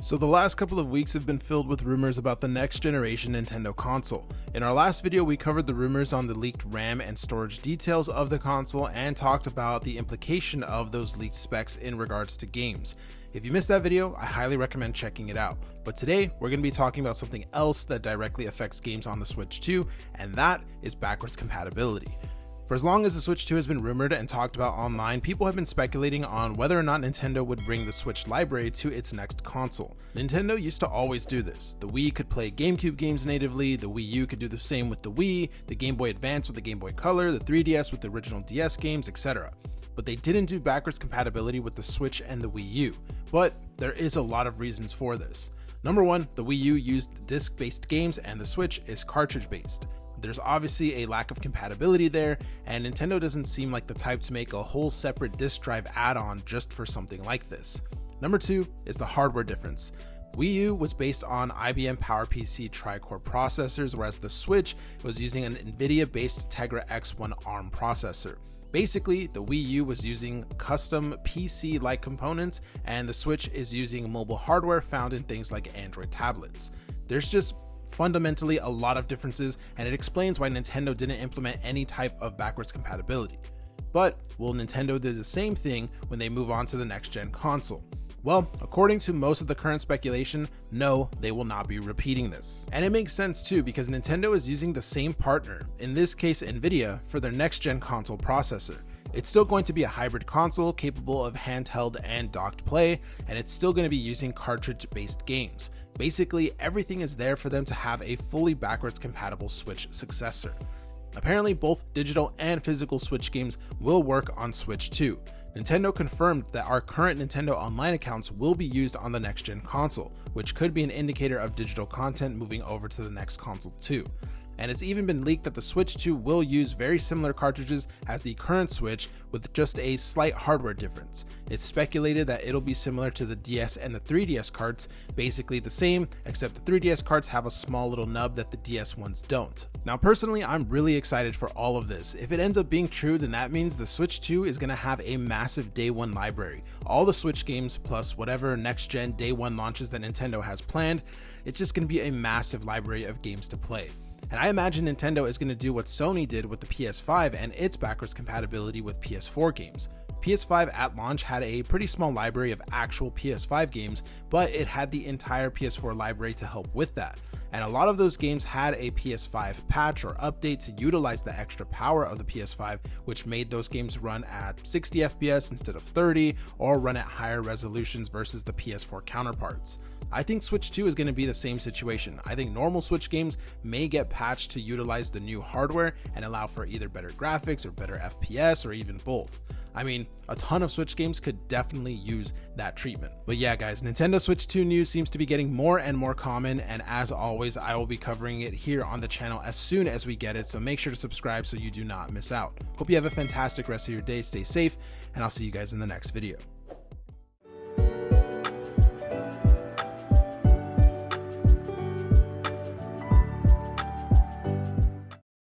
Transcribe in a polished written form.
So the last couple of weeks have been filled with rumors about the next generation Nintendo console. In our last video, we covered the rumors on the leaked RAM and storage details of the console and talked about the implication of those leaked specs in regards to games. If you missed that video, I highly recommend checking it out. But today, we're going to be talking about something else that directly affects games on the Switch 2, and that is backwards compatibility. For as long as the Switch 2 has been rumored and talked about online, people have been speculating on whether or not Nintendo would bring the Switch library to its next console. Nintendo used to always do this. The Wii could play GameCube games natively, the Wii U could do the same with the Wii, the Game Boy Advance with the Game Boy Color, the 3DS with the original DS games, etc. But they didn't do backwards compatibility with the Switch and the Wii U. But there is a lot of reasons for this. Number one, the Wii U used disc-based games and the Switch is cartridge-based. There's obviously a lack of compatibility there, and Nintendo doesn't seem like the type to make a whole separate disc drive add-on just for something like this. Number two is the hardware difference. Wii U was based on IBM PowerPC tri-core processors, whereas the Switch was using an NVIDIA-based Tegra X1 ARM processor. Basically, the Wii U was using custom PC-like components, and the Switch is using mobile hardware found in things like Android tablets. There's just fundamentally a lot of differences, and it explains why Nintendo didn't implement any type of backwards compatibility. But will Nintendo do the same thing when they move on to the next gen console? Well, according to most of the current speculation, no, they will not be repeating this. And it makes sense too, because Nintendo is using the same partner, in this case Nvidia, for their next gen console processor. It's still going to be a hybrid console capable of handheld and docked play, and it's still going to be using cartridge-based games. Basically, everything is there for them to have a fully backwards compatible Switch successor. Apparently, both digital and physical Switch games will work on Switch 2. Nintendo confirmed that our current Nintendo Online accounts will be used on the next gen console, which could be an indicator of digital content moving over to the next console too. And it's even been leaked that the Switch 2 will use very similar cartridges as the current Switch with just a slight hardware difference. It's speculated that it'll be similar to the DS and the 3DS carts, basically the same, except the 3DS carts have a small little nub that the DS ones don't. Now personally, I'm really excited for all of this. If it ends up being true, then that means the Switch 2 is going to have a massive day one library. All the Switch games plus whatever next gen day one launches that Nintendo has planned, it's just going to be a massive library of games to play. And I imagine Nintendo is going to do what Sony did with the PS5 and its backwards compatibility with PS4 games. PS5 at launch had a pretty small library of actual PS5 games, but it had the entire PS4 library to help with that. And a lot of those games had a PS5 patch or update to utilize the extra power of the PS5, which made those games run at 60 FPS instead of 30, or run at higher resolutions versus the PS4 counterparts. I think Switch 2 is going to be the same situation. I think normal Switch games may get patched to utilize the new hardware and allow for either better graphics or better FPS or even both. I mean, a ton of Switch games could definitely use that treatment. But yeah guys, Nintendo Switch 2 news seems to be getting more and more common, and as always, I will be covering it here on the channel as soon as we get it, so make sure to subscribe so you do not miss out. Hope you have a fantastic rest of your day, stay safe, and I'll see you guys in the next video.